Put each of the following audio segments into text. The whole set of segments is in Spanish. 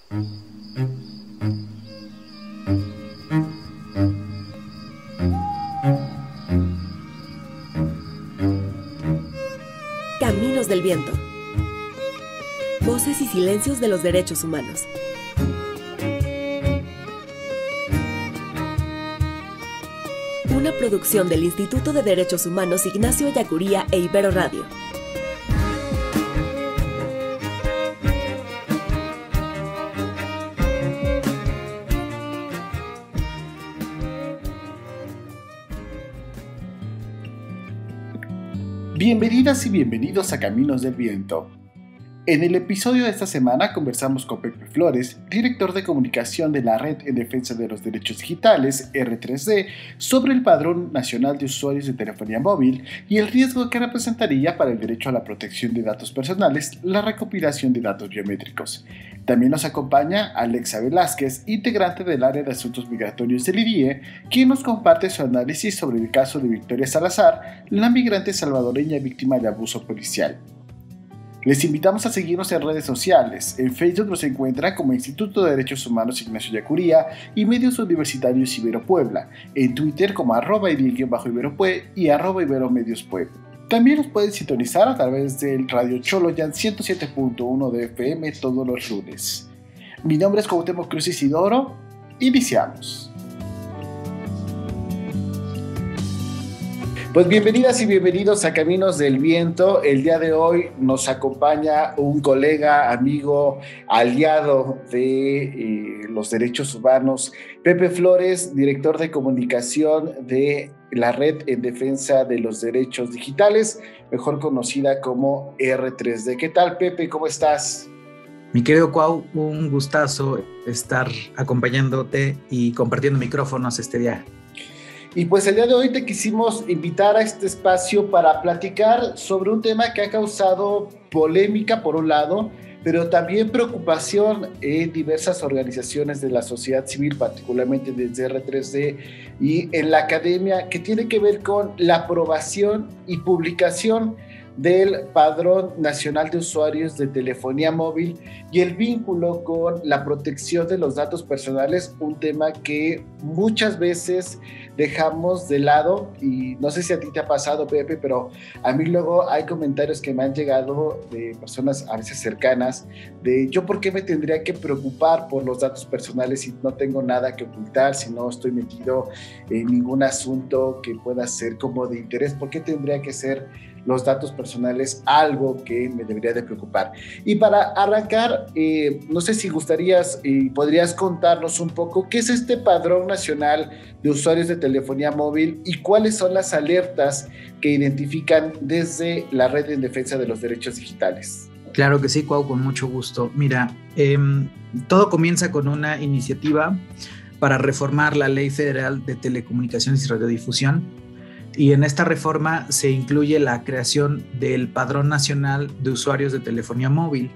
Caminos del Viento. Voces y silencios de los derechos humanos. Una producción del Instituto de Derechos Humanos Ignacio Ellacuría e Ibero Radio. Bienvenidas y bienvenidos a Caminos del Viento. En el episodio de esta semana conversamos con Pepe Flores, director de comunicación de la Red en Defensa de los Derechos Digitales, R3D, sobre el Padrón Nacional de Usuarios de Telefonía Móvil y el riesgo que representaría para el derecho a la protección de datos personales la recopilación de datos biométricos. También nos acompaña Alexa Velázquez, integrante del área de asuntos migratorios del IDIE, quien nos comparte su análisis sobre el caso de Victoria Salazar, la migrante salvadoreña víctima de abuso policial. Les invitamos a seguirnos en redes sociales. En Facebook nos encuentran como Instituto de Derechos Humanos Ignacio Ellacuría y Medios Universitarios Ibero Puebla, en Twitter como @idie_iberopue y @iberomediospueb. También nos pueden sintonizar a través del Radio Choloyan 107.1 de FM todos los lunes. Mi nombre es Cuauhtémoc Cruz Isidoro. Iniciamos. Pues bienvenidas y bienvenidos a Caminos del Viento. El día de hoy nos acompaña un colega, amigo, aliado de los derechos humanos, Pepe Flores, director de comunicación de la Red en Defensa de los Derechos Digitales, mejor conocida como R3D. ¿Qué tal, Pepe? ¿Cómo estás? Mi querido Cuau, un gustazo estar acompañándote y compartiendo micrófonos este día. Y pues el día de hoy te quisimos invitar a este espacio para platicar sobre un tema que ha causado polémica por un lado, pero también preocupación en diversas organizaciones de la sociedad civil, particularmente desde R3D y en la academia, que tiene que ver con la aprobación y publicación del Padrón Nacional de Usuarios de Telefonía Móvil y el vínculo con la protección de los datos personales, un tema que muchas veces dejamos de lado, y no sé si a ti te ha pasado, Pepe, pero a mí luego hay comentarios que me han llegado de personas a veces cercanas, de yo por qué me tendría que preocupar por los datos personales si no tengo nada que ocultar, si no estoy metido en ningún asunto que pueda ser como de interés, ¿por qué tendría que ser los datos personales algo que me debería de preocupar? Y para arrancar, no sé si gustarías y podrías contarnos un poco qué es este Padrón Nacional de Usuarios de Telefonía Móvil y cuáles son las alertas que identifican desde la Red en Defensa de los Derechos Digitales. Claro que sí, Cuau, con mucho gusto. Mira, todo comienza con una iniciativa para reformar la Ley Federal de Telecomunicaciones y Radiodifusión, y en esta reforma se incluye la creación del Padrón Nacional de Usuarios de Telefonía Móvil,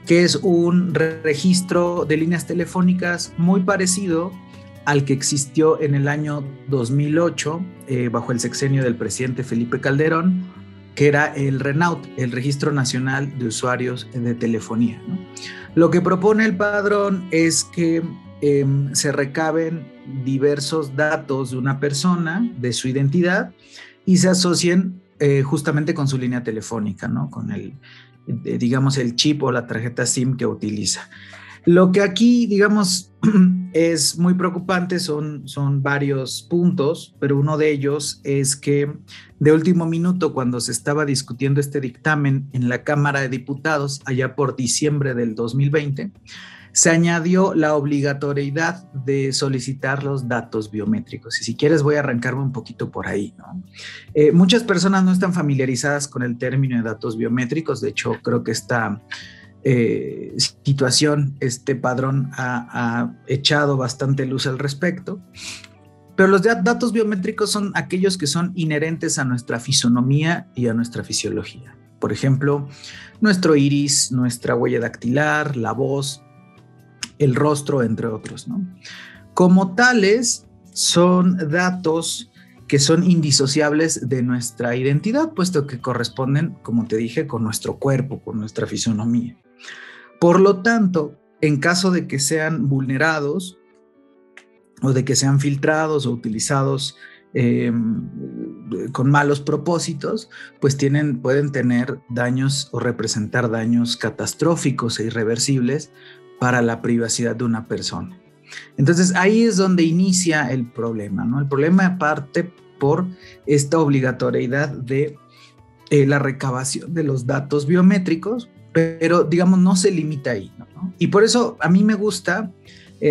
que es un registro de líneas telefónicas muy parecido al que existió en el año 2008 bajo el sexenio del presidente Felipe Calderón, que era el RENAUT, el Registro Nacional de Usuarios de Telefonía, ¿no? Lo que propone el padrón es que se recaben diversos datos de una persona, de su identidad, y se asocien justamente con su línea telefónica, ¿no? Con el chip o la tarjeta SIM que utiliza. Lo que aquí, es muy preocupante son varios puntos, pero uno de ellos es que de último minuto, cuando se estaba discutiendo este dictamen en la Cámara de Diputados, allá por diciembre del 2020, se añadió la obligatoriedad de solicitar los datos biométricos. Y si quieres voy a arrancarme un poquito por ahí, ¿no? Muchas personas no están familiarizadas con el término de datos biométricos. De hecho, creo que esta situación, este padrón ha echado bastante luz al respecto. Pero los datos biométricos son aquellos que son inherentes a nuestra fisonomía y a nuestra fisiología. Por ejemplo, nuestro iris, nuestra huella dactilar, la voz, el rostro, entre otros, ¿no? Como tales, son datos que son indisociables de nuestra identidad, puesto que corresponden, como te dije, con nuestro cuerpo, con nuestra fisonomía. Por lo tanto, en caso de que sean vulnerados o de que sean filtrados o utilizados con malos propósitos, pues pueden tener daños o representar daños catastróficos e irreversibles para la privacidad de una persona. Entonces ahí es donde inicia el problema, ¿no? El problema parte por esta obligatoriedad de la recabación de los datos biométricos, pero digamos no se limita ahí, ¿no? Y por eso a mí me gusta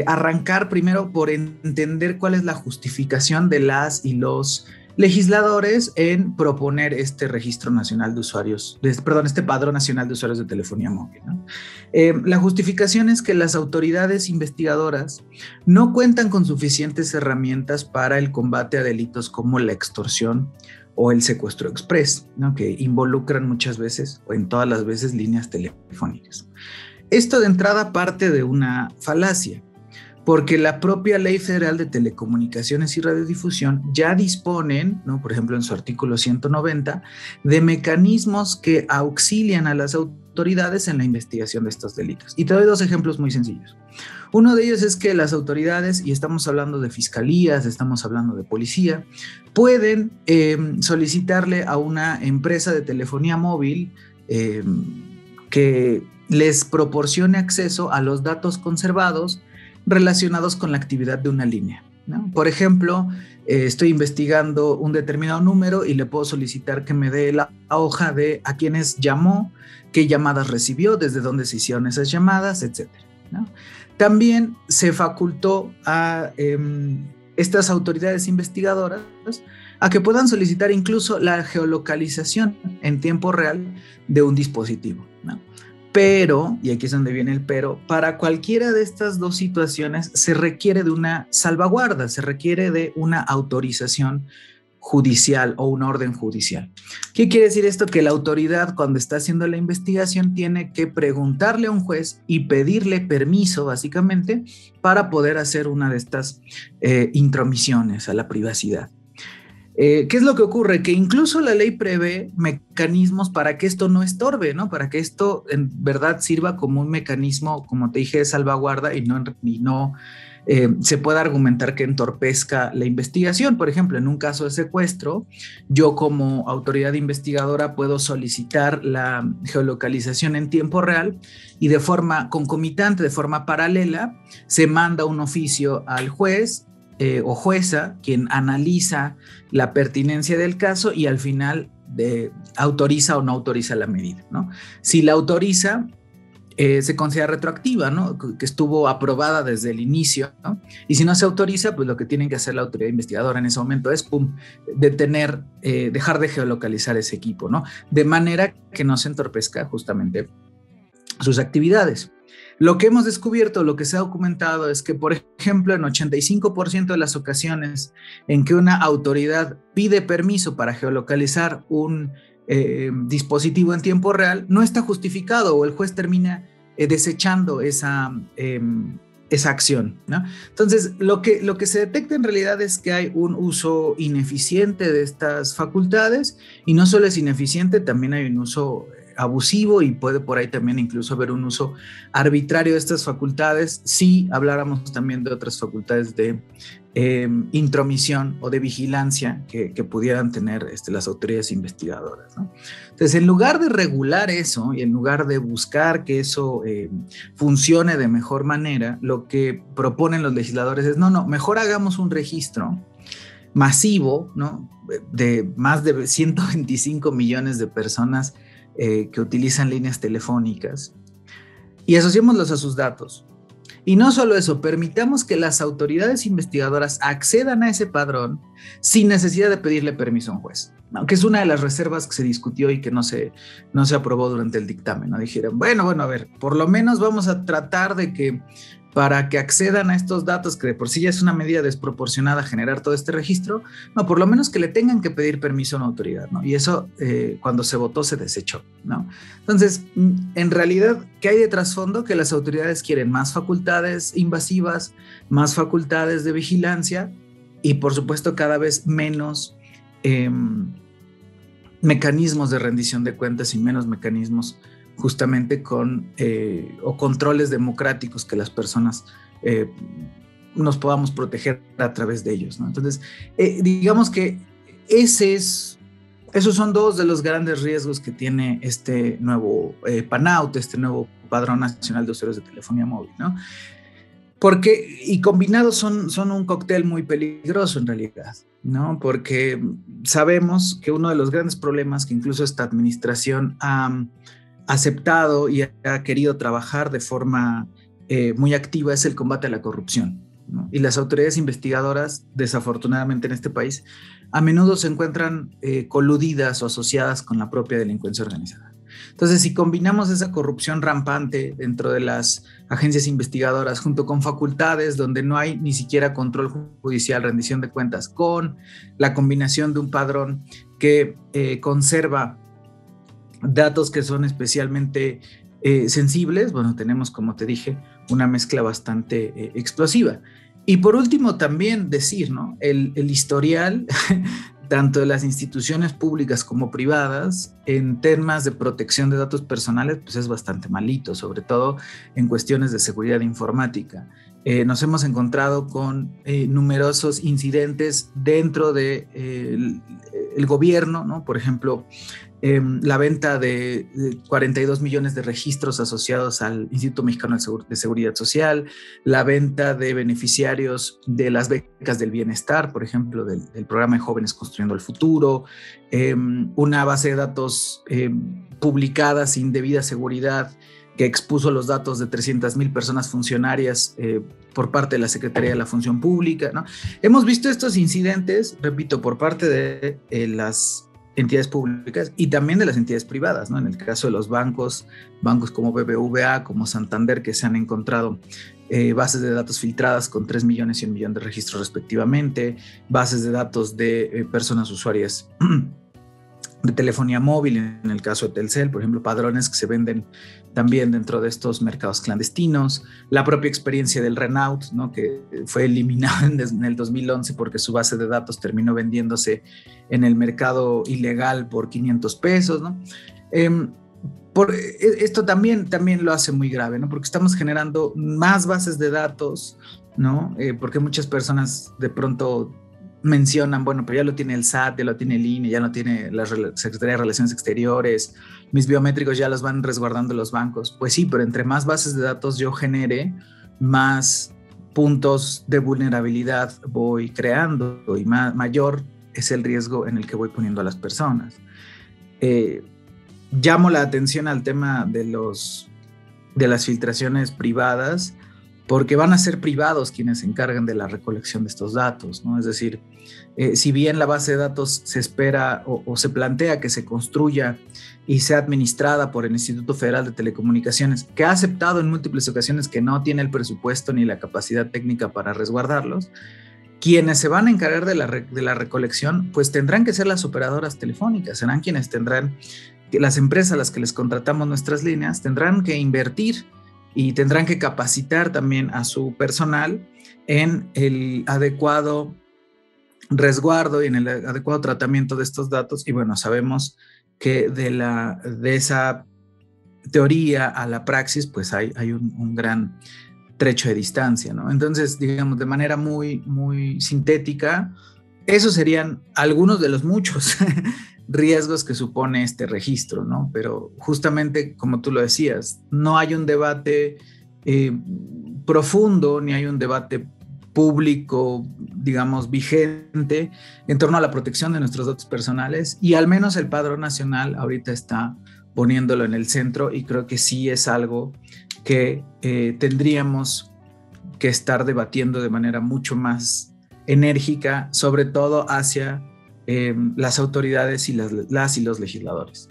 arrancar primero por entender cuál es la justificación de las y los legisladores en proponer este registro nacional de usuarios, este padrón nacional de usuarios de telefonía móvil, ¿no? La justificación es que las autoridades investigadoras no cuentan con suficientes herramientas para el combate a delitos como la extorsión o el secuestro express, ¿no? Que involucran muchas veces o en todas las veces líneas telefónicas. Esto de entrada parte de una falacia, porque la propia Ley Federal de Telecomunicaciones y Radiodifusión ya disponen, ¿no? Por ejemplo en su artículo 190, de mecanismos que auxilian a las autoridades en la investigación de estos delitos. Y te doy dos ejemplos muy sencillos. Uno de ellos es que las autoridades, y estamos hablando de fiscalías, estamos hablando de policía, pueden solicitarle a una empresa de telefonía móvil que les proporcione acceso a los datos conservados relacionados con la actividad de una línea, ¿no? Por ejemplo, estoy investigando un determinado número y le puedo solicitar que me dé la hoja de a quiénes llamó, qué llamadas recibió, desde dónde se hicieron esas llamadas, etc., ¿no? También se facultó a estas autoridades investigadoras a que puedan solicitar incluso la geolocalización en tiempo real de un dispositivo, ¿no? Pero, y aquí es donde viene el pero, para cualquiera de estas dos situaciones se requiere de una salvaguarda, se requiere de una autorización judicial o una orden judicial. ¿Qué quiere decir esto? Que la autoridad, cuando está haciendo la investigación, tiene que preguntarle a un juez y pedirle permiso, básicamente, para poder hacer una de estas intromisiones a la privacidad. ¿Qué es lo que ocurre? Que incluso la ley prevé mecanismos para que esto no estorbe, ¿no? Para que esto en verdad sirva como un mecanismo, como te dije, de salvaguarda y no se pueda argumentar que entorpezca la investigación. Por ejemplo, en un caso de secuestro, yo como autoridad investigadora puedo solicitar la geolocalización en tiempo real y de forma concomitante, de forma paralela, se manda un oficio al juez o jueza, quien analiza la pertinencia del caso y al final autoriza o no autoriza la medida, ¿no? Si la autoriza, se considera retroactiva, ¿no? Que estuvo aprobada desde el inicio, ¿no? Y si no se autoriza, pues lo que tienen que hacer la autoridad investigadora en ese momento es dejar de geolocalizar ese equipo, ¿no? De manera que no se entorpezca justamente sus actividades. Lo que hemos descubierto, lo que se ha documentado es que, por ejemplo, en 85% de las ocasiones en que una autoridad pide permiso para geolocalizar un dispositivo en tiempo real, no está justificado o el juez termina desechando esa acción, ¿no? Entonces, lo que se detecta en realidad es que hay un uso ineficiente de estas facultades y no solo es ineficiente, también hay un uso abusivo y puede por ahí también incluso haber un uso arbitrario de estas facultades si habláramos también de otras facultades de intromisión o de vigilancia que pudieran tener las autoridades investigadoras, ¿no? Entonces, en lugar de regular eso y en lugar de buscar que eso funcione de mejor manera, lo que proponen los legisladores es mejor hagamos un registro masivo, ¿no? De más de 125 millones de personas que utilizan líneas telefónicas y asociémoslos a sus datos. Y no solo eso, permitamos que las autoridades investigadoras accedan a ese padrón sin necesidad de pedirle permiso a un juez, ¿no? Que es una de las reservas que se discutió y que no se aprobó durante el dictamen, ¿no? Dijeron, bueno, a ver, por lo menos vamos a tratar de que para que accedan a estos datos, que de por sí ya es una medida desproporcionada generar todo este registro, por lo menos que le tengan que pedir permiso a una autoridad, ¿no? Y eso cuando se votó se desechó, ¿no? Entonces, en realidad, ¿qué hay de trasfondo? Que las autoridades quieren más facultades invasivas, más facultades de vigilancia y, por supuesto, cada vez menos mecanismos de rendición de cuentas y menos mecanismos justamente con o controles democráticos que las personas nos podamos proteger a través de ellos, ¿no? Entonces, digamos que esos son dos de los grandes riesgos que tiene este nuevo PANAUT, este nuevo Padrón Nacional de Usuarios de Telefonía Móvil, ¿no? Porque, y combinados son un cóctel muy peligroso en realidad, ¿no? Porque sabemos que uno de los grandes problemas que incluso esta administración ha aceptado y ha querido trabajar de forma muy activa es el combate a la corrupción, ¿no? Y las autoridades investigadoras, desafortunadamente en este país, a menudo se encuentran coludidas o asociadas con la propia delincuencia organizada. Entonces, si combinamos esa corrupción rampante dentro de las agencias investigadoras junto con facultades donde no hay ni siquiera control judicial, rendición de cuentas, con la combinación de un padrón que conserva datos que son especialmente sensibles, bueno, tenemos, como te dije, una mezcla bastante explosiva. Y por último, también decir, ¿no? El historial tanto de las instituciones públicas como privadas en temas de protección de datos personales, pues es bastante malito, sobre todo en cuestiones de seguridad informática. Nos hemos encontrado con numerosos incidentes dentro de, el gobierno, ¿no? Por ejemplo, la venta de 42 millones de registros asociados al Instituto Mexicano de Seguridad Social, la venta de beneficiarios de las becas del bienestar, por ejemplo, del programa de Jóvenes Construyendo el Futuro, una base de datos publicada sin debida seguridad que expuso los datos de 300,000 personas funcionarias por parte de la Secretaría de la Función Pública, ¿no? Hemos visto estos incidentes, repito, por parte de las entidades públicas y también de las entidades privadas, ¿no? En el caso de los bancos como BBVA, como Santander, que se han encontrado bases de datos filtradas con 3 millones y 1 millón de registros respectivamente, bases de datos de personas usuarias de telefonía móvil, en el caso de Telcel, por ejemplo, padrones que se venden también dentro de estos mercados clandestinos, la propia experiencia del Renault, ¿no? Que fue eliminado en el 2011 porque su base de datos terminó vendiéndose en el mercado ilegal por 500 pesos, ¿no? Esto también lo hace muy grave, ¿no? Porque estamos generando más bases de datos, ¿no? Porque muchas personas de pronto mencionan, bueno, pero ya lo tiene el SAT, ya lo tiene el INE, ya lo tiene la Secretaría de Relaciones Exteriores, mis biométricos ya los van resguardando los bancos. Pues sí, pero entre más bases de datos yo genere, más puntos de vulnerabilidad voy creando y mayor es el riesgo en el que voy poniendo a las personas. Llamo la atención al tema de las filtraciones privadas, porque van a ser privados quienes se encargan de la recolección de estos datos, ¿no? Es decir, si bien la base de datos se espera o se plantea que se construya y sea administrada por el Instituto Federal de Telecomunicaciones, que ha aceptado en múltiples ocasiones que no tiene el presupuesto ni la capacidad técnica para resguardarlos, quienes se van a encargar de la recolección, pues tendrán que ser las operadoras telefónicas, serán quienes tendrán, las empresas a las que les contratamos nuestras líneas, tendrán que invertir y tendrán que capacitar también a su personal en el adecuado resguardo y en el adecuado tratamiento de estos datos. Y bueno, sabemos que de esa teoría a la praxis, pues hay un gran trecho de distancia, ¿no? Entonces, digamos, de manera muy, muy sintética, esos serían algunos de los muchos riesgos que supone este registro, ¿no? Pero justamente, como tú lo decías, no hay un debate profundo, ni hay un debate público, digamos, vigente en torno a la protección de nuestros datos personales, y al menos el Padrón Nacional ahorita está poniéndolo en el centro, y creo que sí es algo que tendríamos que estar debatiendo de manera mucho más enérgica, sobre todo hacia las autoridades y las y los legisladores.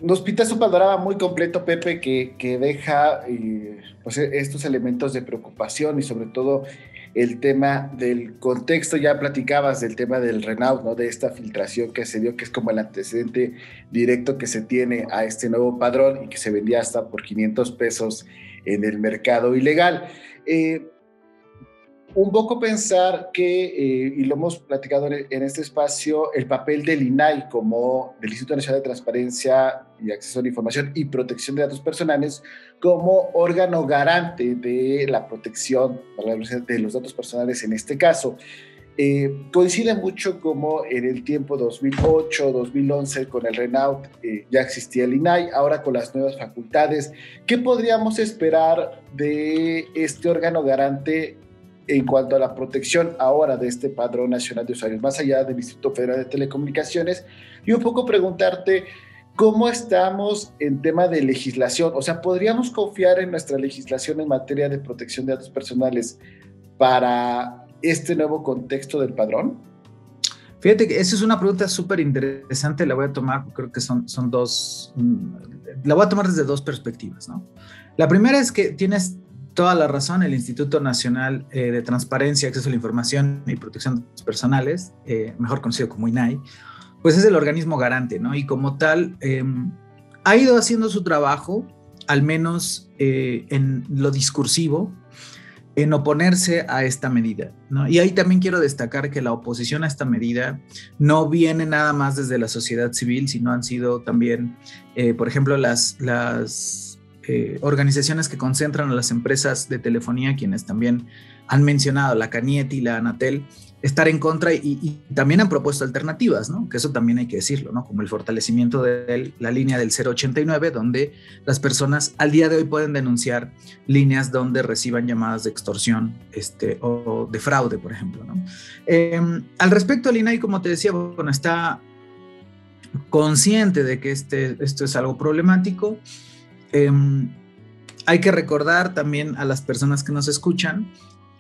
Nos pintas un panorama muy completo, Pepe, que deja pues estos elementos de preocupación y sobre todo el tema del contexto. Ya platicabas del tema del Renault, ¿no? De esta filtración que se dio, que es como el antecedente directo que se tiene a este nuevo padrón y que se vendía hasta por 500 pesos en el mercado ilegal. un poco pensar que, y lo hemos platicado en este espacio, el papel del INAI del Instituto Nacional de Transparencia y Acceso a la Información y Protección de Datos Personales como órgano garante de la protección de los datos personales en este caso. Coincide mucho como en el tiempo 2008, 2011 con el RENAUT ya existía el INAI, ahora con las nuevas facultades. ¿Qué podríamos esperar de este órgano garante en cuanto a la protección ahora de este Padrón Nacional de Usuarios, más allá del Instituto Federal de Telecomunicaciones? Y un poco preguntarte cómo estamos en tema de legislación. O sea, ¿podríamos confiar en nuestra legislación en materia de protección de datos personales para este nuevo contexto del padrón? Fíjate que esa es una pregunta súper interesante, la voy a tomar, creo que son dos, la voy a tomar desde dos perspectivas, ¿no? La primera es que tienes toda la razón, el Instituto Nacional de Transparencia, Acceso a la Información y Protección de Datos Personales, mejor conocido como INAI, pues es el organismo garante, ¿no? Y como tal, ha ido haciendo su trabajo, al menos en lo discursivo, en oponerse a esta medida, ¿no? Y ahí también quiero destacar que la oposición a esta medida no viene nada más desde la sociedad civil, sino han sido también, por ejemplo, las organizaciones que concentran a las empresas de telefonía, quienes también han mencionado, la CANIET y la Anatel, estar en contra y también han propuesto alternativas, ¿no? Que eso también hay que decirlo, ¿no? Como el fortalecimiento de la línea del 089, donde las personas al día de hoy pueden denunciar líneas donde reciban llamadas de extorsión o de fraude, por ejemplo, ¿no? Al respecto, el INAI, como te decía, bueno, está consciente de que esto es algo problemático. Hay que recordar también a las personas que nos escuchan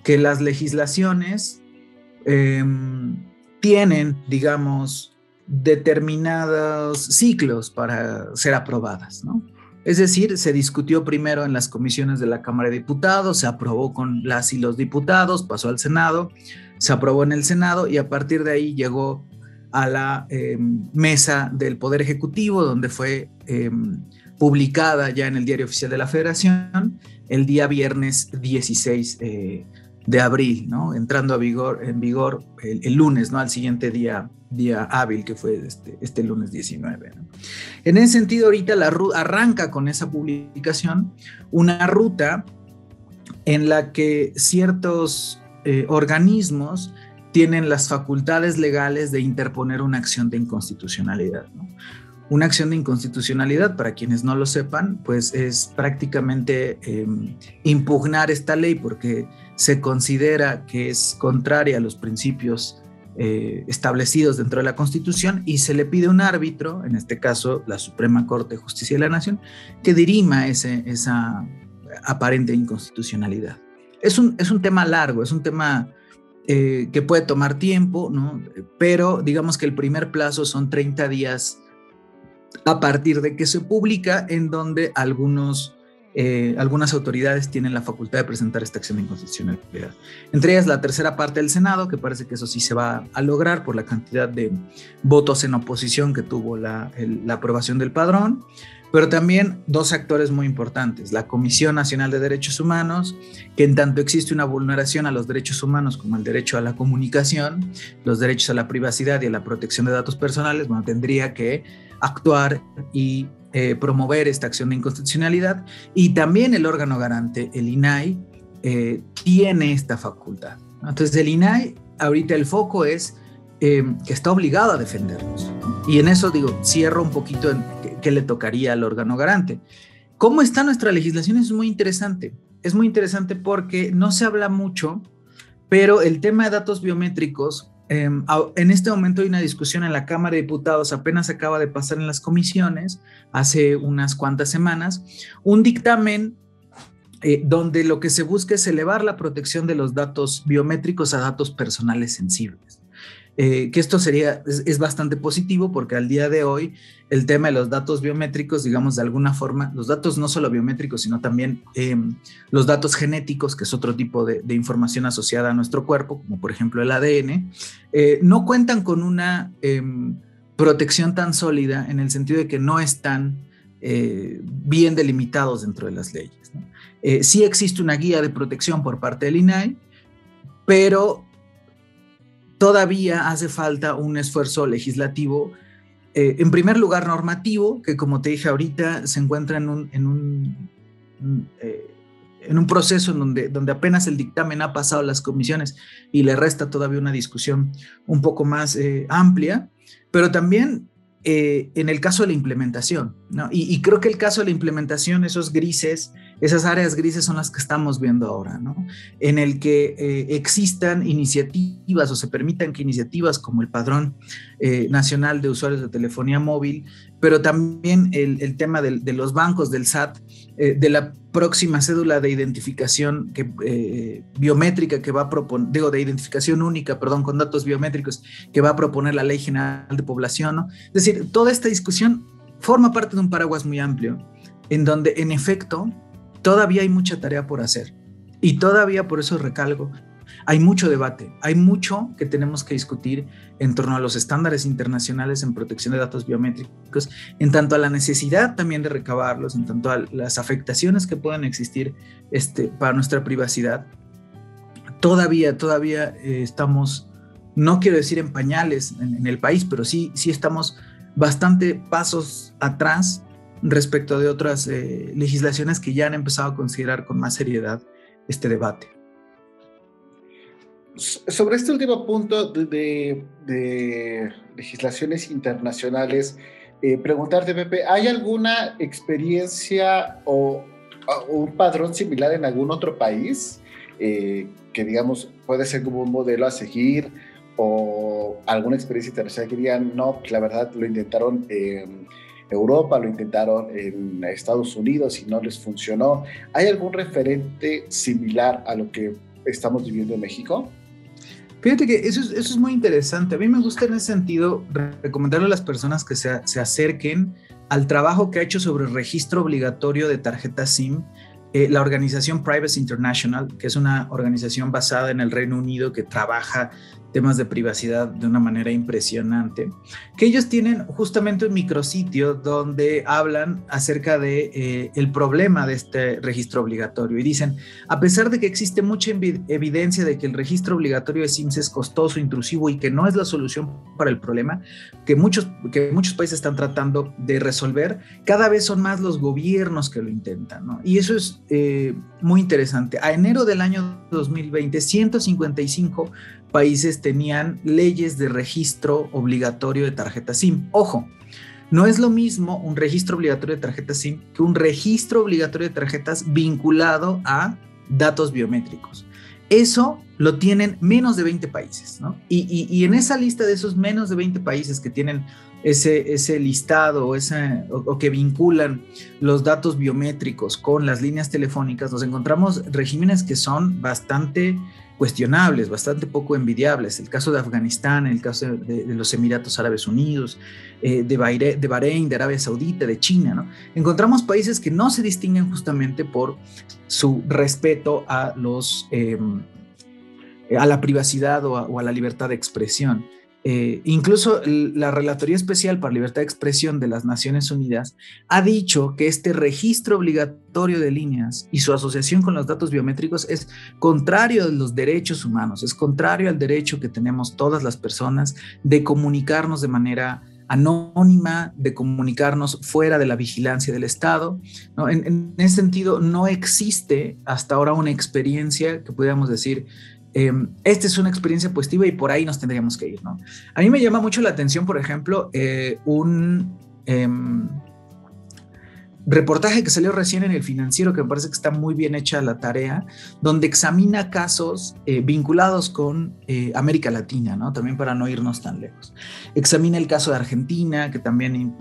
que las legislaciones tienen, digamos, determinados ciclos para ser aprobadas, ¿no? Es decir, se discutió primero en las comisiones de la Cámara de Diputados, se aprobó con las y los diputados, pasó al Senado, se aprobó en el Senado y a partir de ahí llegó a la mesa del Poder Ejecutivo, donde fue publicada ya en el Diario Oficial de la Federación el día viernes 16 de abril, ¿no? Entrando en vigor el lunes, ¿no? Al siguiente día hábil, que fue este lunes 19, ¿no? En ese sentido, ahorita arranca con esa publicación una ruta en la que ciertos organismos tienen las facultades legales de interponer una acción de inconstitucionalidad, ¿no? Una acción de inconstitucionalidad, para quienes no lo sepan, pues es prácticamente impugnar esta ley porque se considera que es contraria a los principios establecidos dentro de la Constitución y se le pide a un árbitro, en este caso la Suprema Corte de Justicia de la Nación, que dirima esa aparente inconstitucionalidad. Es un tema largo, es un tema que puede tomar tiempo, ¿no? Pero digamos que el primer plazo son 30 días a partir de que se publica, en donde algunas autoridades tienen la facultad de presentar esta acción de inconstitucionalidad. Entre ellas la tercera parte del Senado, que parece que eso sí se va a lograr por la cantidad de votos en oposición que tuvo la aprobación del padrón, pero también dos actores muy importantes, la Comisión Nacional de Derechos Humanos, que en tanto existe una vulneración a los derechos humanos como el derecho a la comunicación, los derechos a la privacidad y a la protección de datos personales, bueno, tendría que actuar y promover esta acción de inconstitucionalidad, y también el órgano garante, el INAI, tiene esta facultad, ¿no? Entonces el INAI, ahorita el foco es que está obligado a defendernos, ¿no? Y en eso cierro un poquito en qué le tocaría al órgano garante. ¿Cómo está nuestra legislación? Es muy interesante porque no se habla mucho, pero el tema de datos biométricos, en este momento hay una discusión en la Cámara de Diputados, apenas acaba de pasar en las comisiones, hace unas cuantas semanas, un dictamen donde lo que se busca es elevar la protección de los datos biométricos a datos personales sensibles. Que esto es bastante positivo porque al día de hoy el tema de los datos biométricos, digamos de alguna forma, los datos no solo biométricos, sino también los datos genéticos, que es otro tipo de información asociada a nuestro cuerpo, como por ejemplo el ADN, no cuentan con una protección tan sólida en el sentido de que no están bien delimitados dentro de las leyes, ¿no? Sí existe una guía de protección por parte del INAI, pero todavía hace falta un esfuerzo legislativo, en primer lugar normativo, que como te dije ahorita se encuentra en un proceso en donde apenas el dictamen ha pasado las comisiones y le resta todavía una discusión un poco más amplia, pero también en el caso de la implementación, ¿no? Y creo que el caso de la implementación, esos grises, esas áreas grises son las que estamos viendo ahora, ¿no? En el que existan iniciativas o se permitan que iniciativas como el Padrón Nacional de Usuarios de Telefonía Móvil, pero también el tema de los bancos, del SAT, de la próxima cédula de identificación biométrica que va a proponer, de identificación única, perdón, con datos biométricos que va a proponer la Ley General de Población, ¿no? Es decir, toda esta discusión forma parte de un paraguas muy amplio, en donde, en efecto, todavía hay mucha tarea por hacer. Y todavía, por eso recalco, hay mucho debate, hay mucho que tenemos que discutir en torno a los estándares internacionales en protección de datos biométricos, en tanto a la necesidad también de recabarlos, en tanto a las afectaciones que puedan existir para nuestra privacidad. Todavía estamos, no quiero decir en pañales en el país, pero sí estamos bastante pasos atrás respecto de otras legislaciones que ya han empezado a considerar con más seriedad este debate. Sobre este último punto de legislaciones internacionales, preguntarte, Pepe, ¿hay alguna experiencia o un padrón similar en algún otro país que, digamos, puede ser como un modelo a seguir, o alguna experiencia internacional que digan, no, la verdad lo intentaron en Europa, lo intentaron en Estados Unidos y no les funcionó? ¿Hay algún referente similar a lo que estamos viviendo en México? Fíjate que eso es muy interesante. A mí me gusta en ese sentido recomendarle a las personas que se acerquen al trabajo que ha hecho sobre el registro obligatorio de tarjetas SIM la organización Privacy International, que es una organización basada en el Reino Unido que trabaja temas de privacidad de una manera impresionante, que ellos tienen justamente un micrositio donde hablan acerca de el problema de este registro obligatorio y dicen, a pesar de que existe mucha evidencia de que el registro obligatorio de SIMs es costoso, intrusivo y que no es la solución para el problema que muchos países están tratando de resolver, cada vez son más los gobiernos que lo intentan, ¿no? Y eso es muy interesante. A enero del año 2020, 155 países tenían leyes de registro obligatorio de tarjetas SIM. Ojo, no es lo mismo un registro obligatorio de tarjetas SIM que un registro obligatorio de tarjetas vinculado a datos biométricos. Eso lo tienen menos de 20 países, ¿no? Y en esa lista de esos menos de 20 países que tienen ese listado o que vinculan los datos biométricos con las líneas telefónicas, nos encontramos regímenes que son bastante cuestionables, bastante poco envidiables. El caso de Afganistán, el caso de los Emiratos Árabes Unidos, de Bahrein, de Arabia Saudita, de China, ¿no? Encontramos países que no se distinguen justamente por su respeto a la privacidad o a la libertad de expresión. Incluso la Relatoría Especial para Libertad de Expresión de las Naciones Unidas ha dicho que este registro obligatorio de líneas y su asociación con los datos biométricos es contrario a los derechos humanos, es contrario al derecho que tenemos todas las personas de comunicarnos de manera anónima, de comunicarnos fuera de la vigilancia del Estado, ¿no? En ese sentido, no existe hasta ahora una experiencia que pudiéramos decir esta es una experiencia positiva y por ahí nos tendríamos que ir, ¿no? A mí me llama mucho la atención, por ejemplo, un reportaje que salió recién en El Financiero, que me parece que está muy bien hecha la tarea, donde examina casos vinculados con América Latina, ¿no? También para no irnos tan lejos. Examina el caso de Argentina, que también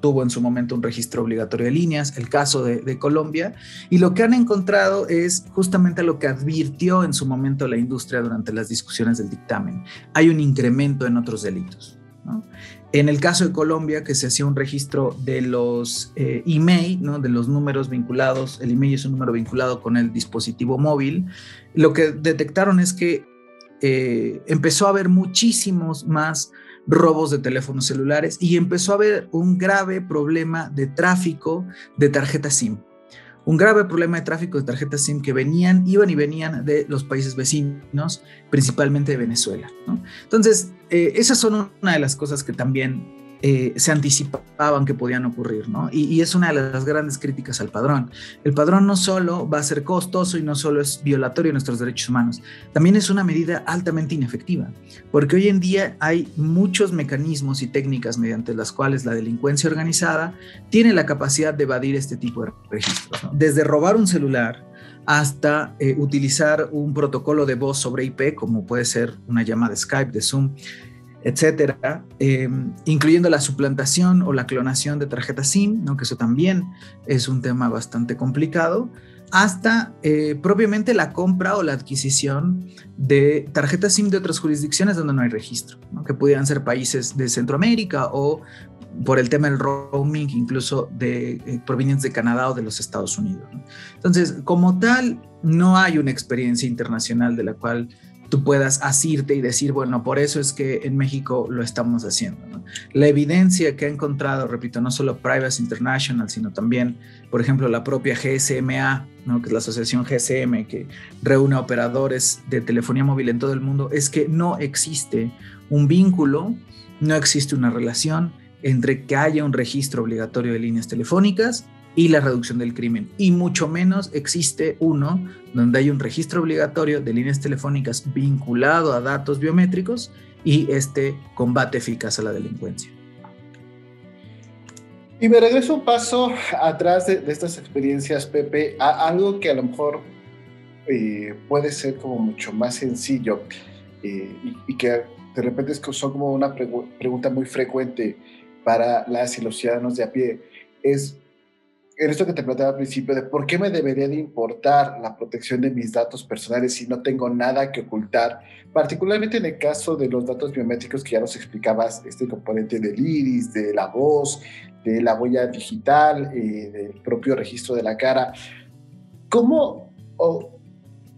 tuvo en su momento un registro obligatorio de líneas, el caso de Colombia, y lo que han encontrado es justamente lo que advirtió en su momento la industria durante las discusiones del dictamen. Hay un incremento en otros delitos, ¿no? En el caso de Colombia, que se hacía un registro de los IMEI, ¿no? De los números vinculados, el IMEI es un número vinculado con el dispositivo móvil, lo que detectaron es que empezó a haber muchísimos más robos de teléfonos celulares y empezó a haber un grave problema de tráfico de tarjetas SIM. un grave problema de tráfico de tarjetas SIM que iban y venían de los países vecinos, principalmente de Venezuela, ¿no? Entonces, esas son una de las cosas que también se anticipaban que podían ocurrir, ¿no? Y es una de las grandes críticas al padrón. El padrón no solo va a ser costoso y no solo es violatorio de nuestros derechos humanos, también es una medida altamente inefectiva, porque hoy en día hay muchos mecanismos y técnicas mediante las cuales la delincuencia organizada tiene la capacidad de evadir este tipo de registros, ¿no? Desde robar un celular hasta utilizar un protocolo de voz sobre IP, como puede ser una llamada Skype, de Zoom, etcétera, incluyendo la suplantación o la clonación de tarjetas SIM, ¿no? Que eso también es un tema bastante complicado, hasta propiamente la compra o la adquisición de tarjetas SIM de otras jurisdicciones donde no hay registro, ¿no? Que pudieran ser países de Centroamérica o, por el tema del roaming, incluso provenientes de Canadá o de los Estados Unidos, ¿no? Entonces, como tal, no hay una experiencia internacional de la cual tú puedas asirte y decir, bueno, por eso es que en México lo estamos haciendo, ¿no? La evidencia que ha encontrado, repito, no solo Privacy International, sino también, por ejemplo, la propia GSMA, ¿no? Que es la asociación GSM, que reúne operadores de telefonía móvil en todo el mundo, es que no existe un vínculo, no existe una relación entre que haya un registro obligatorio de líneas telefónicas y la reducción del crimen, y mucho menos existe uno donde hay un registro obligatorio de líneas telefónicas vinculado a datos biométricos y este combate eficaz a la delincuencia. Y me regreso un paso atrás de estas experiencias, Pepe, a algo que a lo mejor puede ser como mucho más sencillo y que de repente son como una pregunta muy frecuente para las y los ciudadanos de a pie. Es en esto que te planteaba al principio de por qué me debería de importar la protección de mis datos personales si no tengo nada que ocultar, particularmente en el caso de los datos biométricos que ya nos explicabas, este componente del iris, de la voz, de la huella digital, del propio registro de la cara. ¿Cómo o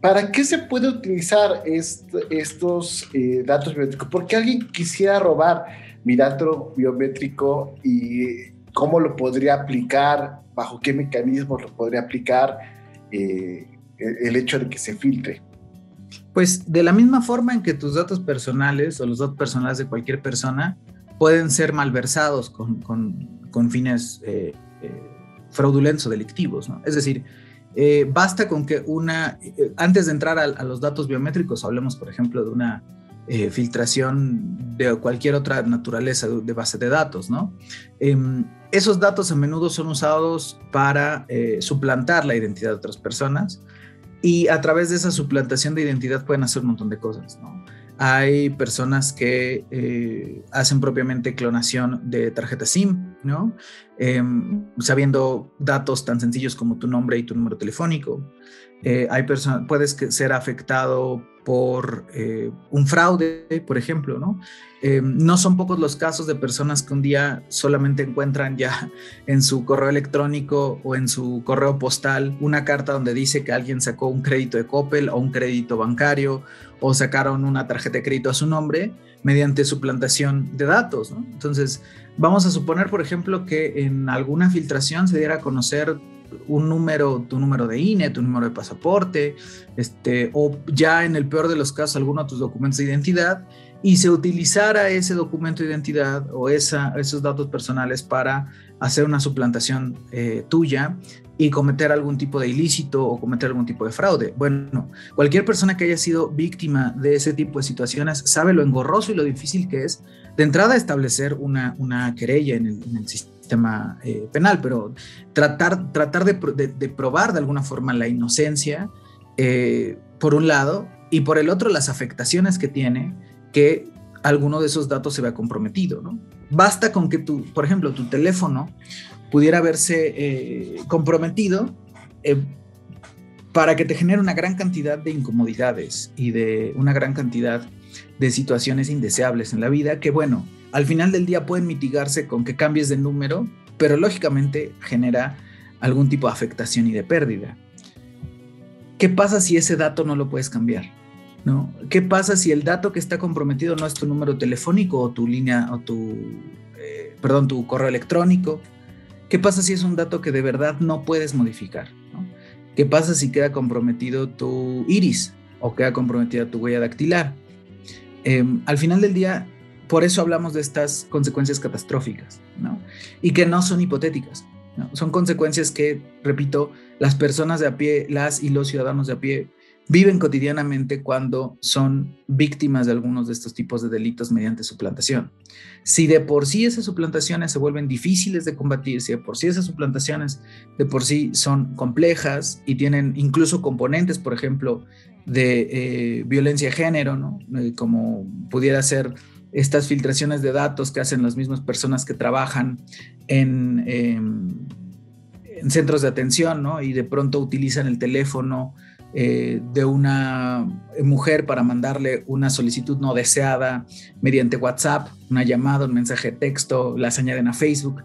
para qué se puede utilizar estos datos biométricos? ¿Por qué alguien quisiera robar mi dato biométrico y cómo lo podría aplicar? ¿Bajo qué mecanismos lo podría aplicar el hecho de que se filtre? Pues de la misma forma en que tus datos personales o los datos personales de cualquier persona pueden ser malversados con fines fraudulentos o delictivos, ¿no? Es decir, basta con que antes de entrar a los datos biométricos, hablemos por ejemplo de una filtración de cualquier otra naturaleza de base de datos, ¿no? Esos datos a menudo son usados para suplantar la identidad de otras personas, y a través de esa suplantación de identidad pueden hacer un montón de cosas, ¿no? Hay personas que hacen propiamente clonación de tarjeta SIM, ¿no? Sabiendo datos tan sencillos como tu nombre y tu número telefónico. Puedes ser afectado por un fraude, por ejemplo, ¿no? No son pocos los casos de personas que un día solamente encuentran ya en su correo electrónico o en su correo postal una carta donde dice que alguien sacó un crédito de Coppel o un crédito bancario o sacaron una tarjeta de crédito a su nombre mediante suplantación de datos, ¿no? Entonces, vamos a suponer, por ejemplo, que en alguna filtración se diera a conocer tu número de INE, tu número de pasaporte, o ya en el peor de los casos, alguno de tus documentos de identidad, y se utilizara ese documento de identidad o esos datos personales para hacer una suplantación tuya y cometer algún tipo de ilícito o cometer algún tipo de fraude. Bueno, cualquier persona que haya sido víctima de ese tipo de situaciones sabe lo engorroso y lo difícil que es de entrada establecer una querella en el sistema penal, pero tratar de probar de alguna forma la inocencia, por un lado, y por el otro las afectaciones que tiene que alguno de esos datos se vea comprometido, ¿no? Basta con que por ejemplo, tu teléfono pudiera verse comprometido para que te genere una gran cantidad de incomodidades y de una gran cantidad de situaciones indeseables en la vida que, bueno, al final del día pueden mitigarse con que cambies de número, pero lógicamente genera algún tipo de afectación y de pérdida. ¿Qué pasa si ese dato no lo puedes cambiar? ¿No? ¿Qué pasa si el dato que está comprometido no es tu número telefónico o tu línea o tu correo electrónico? ¿Qué pasa si es un dato que de verdad no puedes modificar, ¿no? ¿Qué pasa si queda comprometido tu iris o queda comprometida tu huella dactilar? Al final del día, por eso hablamos de estas consecuencias catastróficas, ¿no? Y que no son hipotéticas, ¿no? Son consecuencias que, repito, las personas de a pie, las y los ciudadanos de a pie, viven cotidianamente cuando son víctimas de algunos de estos tipos de delitos mediante suplantación. Si de por sí esas suplantaciones se vuelven difíciles de combatir, si de por sí esas suplantaciones de por sí son complejas y tienen incluso componentes, por ejemplo, de violencia de género, ¿no? Como pudiera ser estas filtraciones de datos que hacen las mismas personas que trabajan en centros de atención, ¿no? Y de pronto utilizan el teléfono de una mujer para mandarle una solicitud no deseada mediante WhatsApp, una llamada, un mensaje de texto, las añaden a Facebook.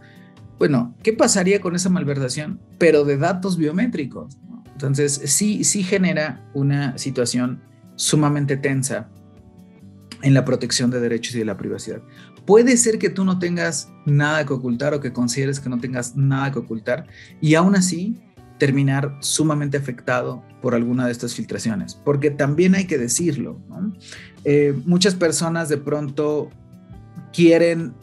Bueno, ¿qué pasaría con esa malversación? Pero de datos biométricos, ¿no? Entonces, sí genera una situación sumamente tensa en la protección de derechos y de la privacidad. Puede ser que tú no tengas nada que ocultar o que consideres que no tengas nada que ocultar y aún así terminar sumamente afectado por alguna de estas filtraciones, porque también hay que decirlo, ¿no? Muchas personas de pronto quieren,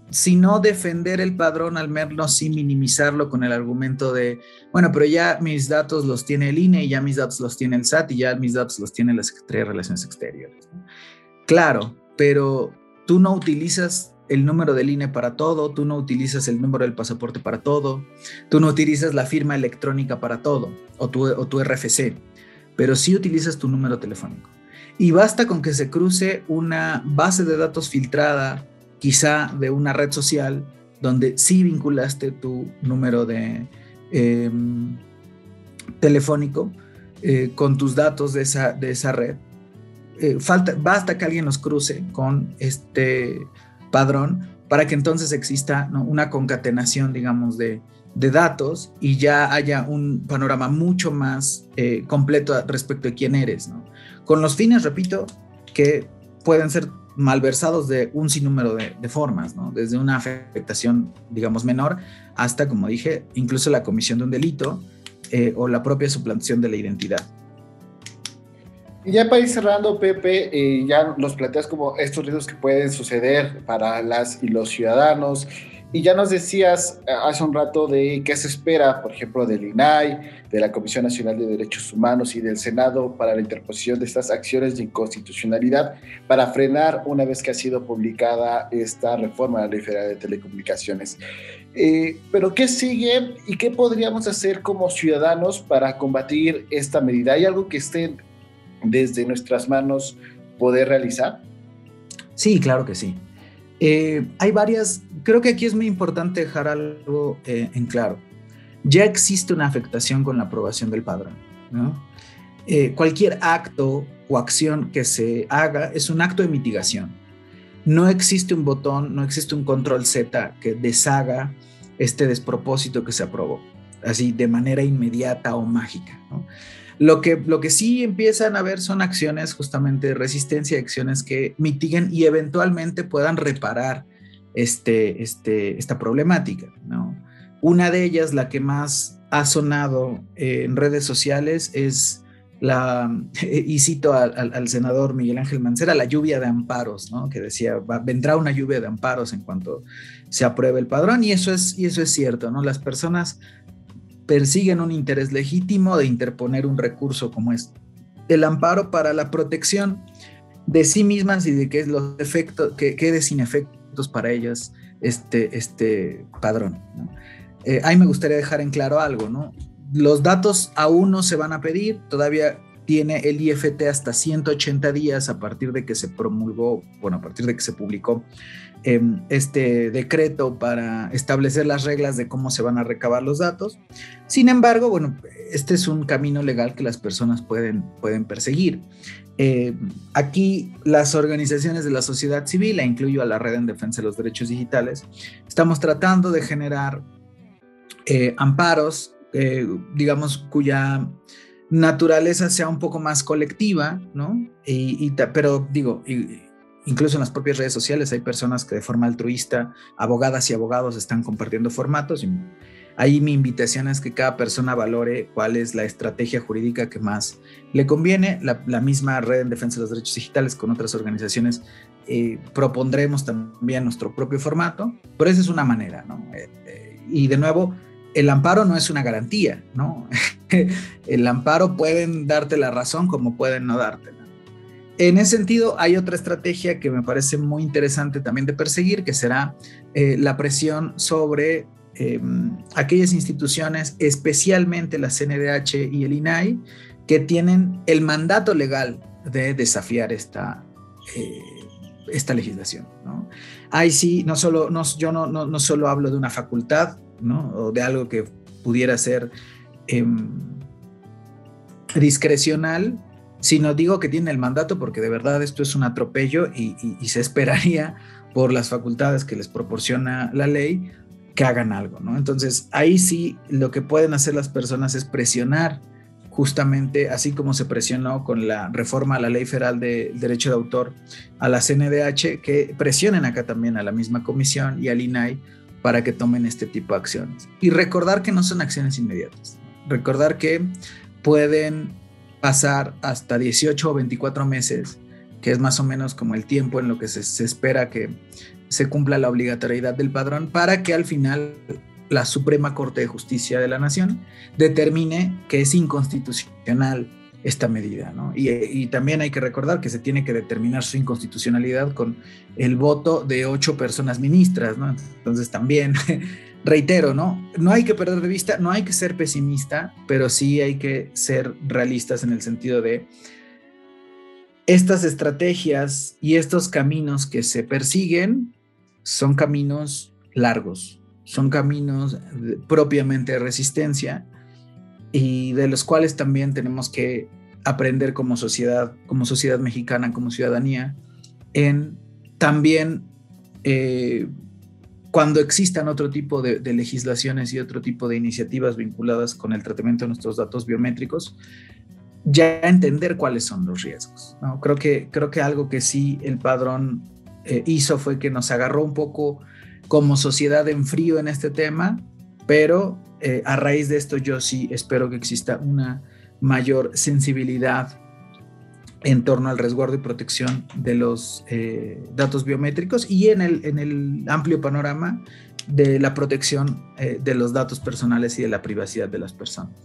si no defender el padrón, al menos sí minimizarlo con el argumento de, bueno, pero ya mis datos los tiene el INE y ya mis datos los tiene el SAT y ya mis datos los tiene la Secretaría de Relaciones Exteriores, ¿no? Claro, pero tú no utilizas el número del INE para todo, tú no utilizas el número del pasaporte para todo, tú no utilizas la firma electrónica para todo o tu RFC, pero sí utilizas tu número telefónico. Y basta con que se cruce una base de datos filtrada, quizá de una red social, donde sí vinculaste tu número de telefónico con tus datos de esa red. Basta que alguien los cruce con este padrón para que entonces exista, ¿no?, una concatenación, digamos, de datos y ya haya un panorama mucho más completo respecto de quién eres, ¿no? Con los fines, repito, que pueden ser malversados de un sinnúmero de formas, ¿no? Desde una afectación, digamos, menor hasta, como dije, incluso la comisión de un delito o la propia suplantación de la identidad. Y ya para ir cerrando, Pepe, ya nos planteas como estos riesgos que pueden suceder para las y los ciudadanos, y ya nos decías hace un rato de qué se espera, por ejemplo, del INAI, de la Comisión Nacional de Derechos Humanos y del Senado para la interposición de estas acciones de inconstitucionalidad para frenar una vez que ha sido publicada esta reforma a la Ley Federal de Telecomunicaciones. Pero ¿qué sigue y qué podríamos hacer como ciudadanos para combatir esta medida? ¿Hay algo que esté desde nuestras manos poder realizar? Sí, claro que sí. Hay varias, creo que aquí es muy importante dejar algo en claro. Ya existe una afectación con la aprobación del padrón, ¿no? Cualquier acto o acción que se haga es un acto de mitigación. No existe un botón, no existe un control Z que deshaga este despropósito que se aprobó, así de manera inmediata o mágica, ¿no? Lo que sí empiezan a ver son acciones justamente de resistencia, acciones que mitiguen y eventualmente puedan reparar esta problemática, ¿no? Una de ellas, la que más ha sonado en redes sociales, es y cito al senador Miguel Ángel Mancera, la lluvia de amparos, ¿no? Que decía, vendrá una lluvia de amparos en cuanto se apruebe el padrón, y eso es cierto, ¿no? Las personas persiguen un interés legítimo de interponer un recurso como es el amparo para la protección de sí mismas y de que los efectos, que quede sin efectos para ellas este padrón, ¿no? Ahí me gustaría dejar en claro algo, ¿no? Los datos aún no se van a pedir, todavía tiene el IFT hasta 180 días a partir de que se promulgó, bueno, a partir de que se publicó este decreto para establecer las reglas de cómo se van a recabar los datos. Sin embargo, bueno, este es un camino legal que las personas pueden perseguir. Aquí las organizaciones de la sociedad civil, e incluyo a la Red en Defensa de los Derechos Digitales, estamos tratando de generar amparos, digamos, cuya naturaleza sea un poco más colectiva, ¿no? Pero digo, incluso en las propias redes sociales hay personas que de forma altruista, abogadas y abogados, están compartiendo formatos. Y Ahí mi invitación es que cada persona valore cuál es la estrategia jurídica que más le conviene. La misma Red en Defensa de los Derechos Digitales con otras organizaciones propondremos también nuestro propio formato, pero esa es una manera, ¿no? Y de nuevo, el amparo no es una garantía, ¿no? El amparo pueden darte la razón como pueden no dártela. En ese sentido, hay otra estrategia que me parece muy interesante también de perseguir, que será la presión sobre aquellas instituciones, especialmente la CNDH y el INAI, que tienen el mandato legal de desafiar esta legislación, ¿no? Ahí sí, yo no solo hablo de una facultad, ¿no? O de algo que pudiera ser discrecional, sino digo que tiene el mandato porque de verdad esto es un atropello y se esperaría por las facultades que les proporciona la ley que hagan algo, ¿no? Entonces, ahí sí lo que pueden hacer las personas es presionar, justamente así como se presionó con la reforma a la Ley Federal de Derecho de Autor a la CNDH, que presionen acá también a la misma comisión y al INAI para que tomen este tipo de acciones. Y recordar que no son acciones inmediatas, recordar que pueden pasar hasta 18 o 24 meses, que es más o menos como el tiempo en lo que se espera que se cumpla la obligatoriedad del padrón, para que al final la Suprema Corte de Justicia de la Nación determine que es inconstitucional esta medida, ¿no? Y también hay que recordar que se tiene que determinar su inconstitucionalidad con el voto de 8 personas ministras, ¿no? Entonces también reitero, ¿no? No hay que perder de vista, no hay que ser pesimista, pero sí hay que ser realistas en el sentido de estas estrategias y estos caminos que se persiguen son caminos largos, son caminos propiamente de resistencia y de los cuales también tenemos que aprender como sociedad mexicana, como ciudadanía, en también cuando existan otro tipo de legislaciones y otro tipo de iniciativas vinculadas con el tratamiento de nuestros datos biométricos, ya entender cuáles son los riesgos, ¿no? Creo que algo que sí el padrón hizo fue que nos agarró un poco como sociedad en frío en este tema, pero a raíz de esto yo sí espero que exista una mayor sensibilidad en torno al resguardo y protección de los datos biométricos y en el amplio panorama de la protección de los datos personales y de la privacidad de las personas.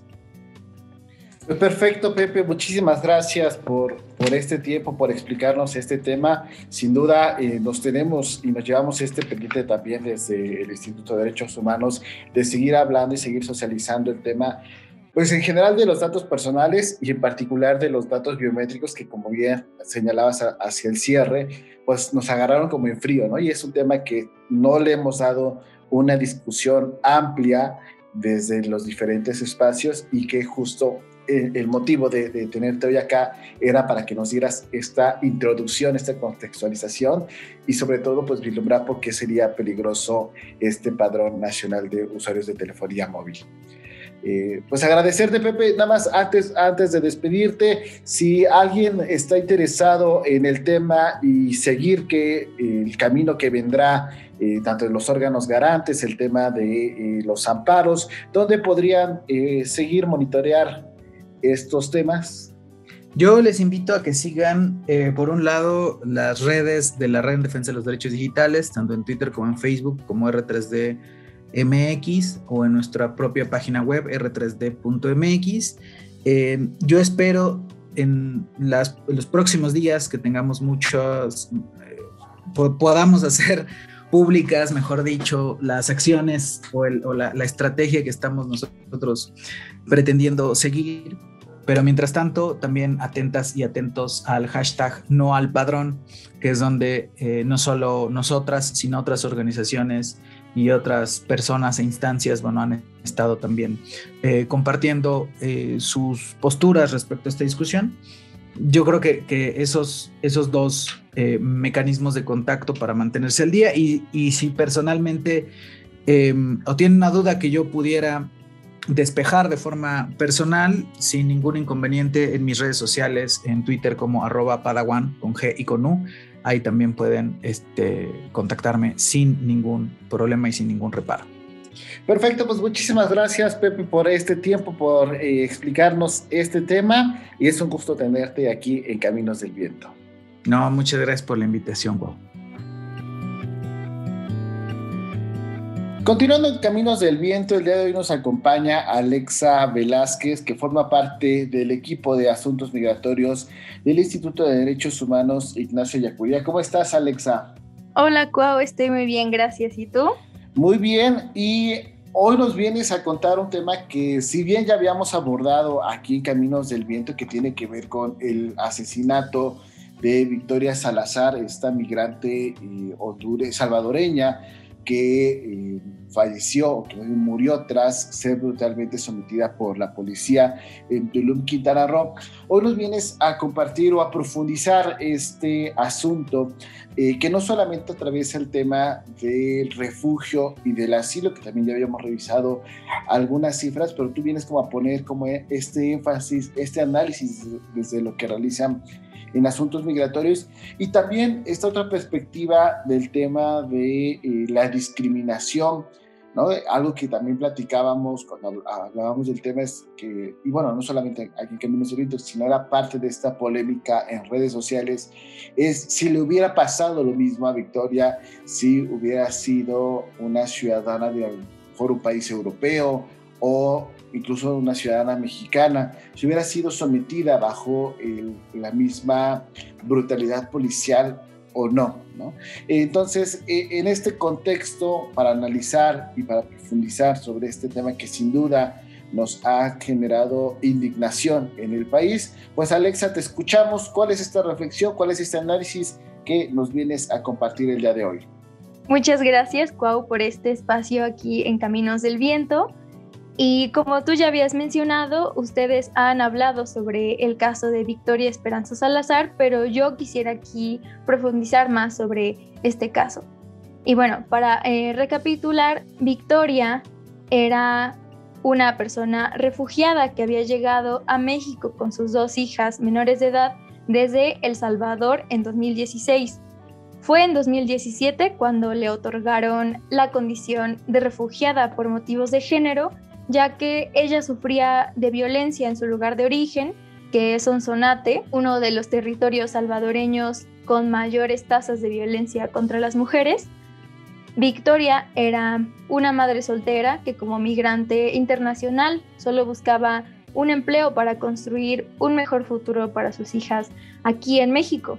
Perfecto, Pepe, muchísimas gracias por este tiempo, por explicarnos este tema. Sin duda nos tenemos y nos llevamos este pendiente también desde el Instituto de Derechos Humanos de seguir hablando y seguir socializando el tema, pues en general de los datos personales y en particular de los datos biométricos que, como bien señalabas hacia el cierre, pues nos agarraron como en frío, ¿no? Y es un tema que no le hemos dado una discusión amplia desde los diferentes espacios y que justo el motivo de tenerte hoy acá era para que nos dieras esta introducción, esta contextualización y sobre todo pues vislumbrar por qué sería peligroso este Padrón Nacional de Usuarios de Telefonía Móvil. Pues agradecerte, Pepe, nada más antes de despedirte, si alguien está interesado en el tema y seguir el camino que vendrá, tanto de los órganos garantes, el tema de los amparos, ¿dónde podrían seguir, monitorear estos temas? Yo les invito a que sigan, por un lado, las redes de la Red en Defensa de los Derechos Digitales, tanto en Twitter como en Facebook, como R3D MX, o en nuestra propia página web, r3d.mx. Yo espero en los próximos días que tengamos podamos hacer públicas, mejor dicho, las acciones o la estrategia que estamos nosotros pretendiendo seguir. Pero mientras tanto, también atentas y atentos al hashtag No al Padrón, que es donde no solo nosotras, sino otras organizaciones y otras personas e instancias, han estado también compartiendo sus posturas respecto a esta discusión. Yo creo que esos dos mecanismos de contacto para mantenerse al día y si personalmente o tienen una duda que yo pudiera despejar de forma personal, sin ningún inconveniente, en mis redes sociales, en Twitter como @padawan con G y con U, ahí también pueden contactarme sin ningún problema y sin ningún reparo. Perfecto, pues muchísimas gracias, Pepe, por este tiempo, por explicarnos este tema, y es un gusto tenerte aquí en Caminos del Viento. No, muchas gracias por la invitación, Bob. Continuando en Caminos del Viento, el día de hoy nos acompaña Alexa Velázquez, que forma parte del equipo de Asuntos Migratorios del Instituto de Derechos Humanos Ignacio Ellacuría. ¿Cómo estás, Alexa? Hola, Cuau, estoy muy bien, gracias. ¿Y tú? Muy bien, y hoy nos vienes a contar un tema que, si bien ya habíamos abordado aquí en Caminos del Viento, que tiene que ver con el asesinato de Victoria Salazar, esta migrante salvadoreña que falleció, que murió tras ser brutalmente sometida por la policía en Tulum, Quintana Roo. Hoy nos vienes a compartir o a profundizar este asunto que no solamente atraviesa el tema del refugio y del asilo, que también ya habíamos revisado algunas cifras, pero tú vienes como a poner como este énfasis, este análisis desde lo que realizan en asuntos migratorios, y también esta otra perspectiva del tema de la discriminación, ¿no? Algo que también platicábamos cuando hablábamos del tema es que, y bueno, no solamente aquí en Caminos del Viento, sino era parte de esta polémica en redes sociales, es si le hubiera pasado lo mismo a Victoria, si hubiera sido una ciudadana de un país europeo o incluso una ciudadana mexicana, si hubiera sido sometida bajo la misma brutalidad policial o no, ¿no? Entonces, en este contexto, para analizar y para profundizar sobre este tema que sin duda nos ha generado indignación en el país, pues Alexa, te escuchamos. ¿Cuál es esta reflexión? ¿Cuál es este análisis que nos vienes a compartir el día de hoy? Muchas gracias, Cuau, por este espacio aquí en Caminos del Viento. Y como tú ya habías mencionado, ustedes han hablado sobre el caso de Victoria Esperanza Salazar, pero yo quisiera aquí profundizar más sobre este caso. Y bueno, para recapitular, Victoria era una persona refugiada que había llegado a México con sus 2 hijas menores de edad desde El Salvador en 2016. Fue en 2017 cuando le otorgaron la condición de refugiada por motivos de género, ya que ella sufría de violencia en su lugar de origen, que es Sonsonate, uno de los territorios salvadoreños con mayores tasas de violencia contra las mujeres. Victoria era una madre soltera que, como migrante internacional, solo buscaba un empleo para construir un mejor futuro para sus hijas aquí en México.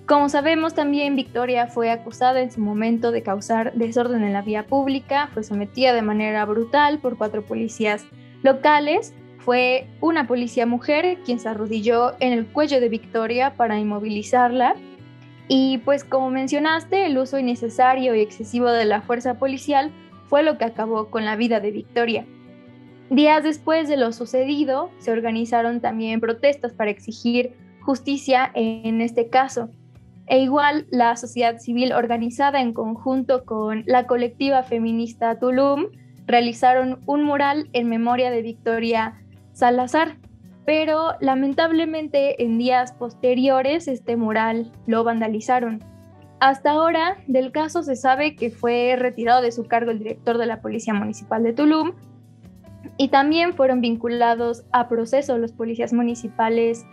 Como sabemos, también Victoria fue acusada en su momento de causar desorden en la vía pública, fue sometida de manera brutal por 4 policías locales. Fue una policía mujer quien se arrodilló en el cuello de Victoria para inmovilizarla. Y pues como mencionaste, el uso innecesario y excesivo de la fuerza policial fue lo que acabó con la vida de Victoria. Días después de lo sucedido, se organizaron también protestas para exigir justicia en este caso. E igual, la sociedad civil organizada en conjunto con la colectiva feminista Tulum realizaron un mural en memoria de Victoria Salazar, pero lamentablemente en días posteriores este mural lo vandalizaron. Hasta ahora del caso se sabe que fue retirado de su cargo el director de la Policía Municipal de Tulum, y también fueron vinculados a proceso los policías municipales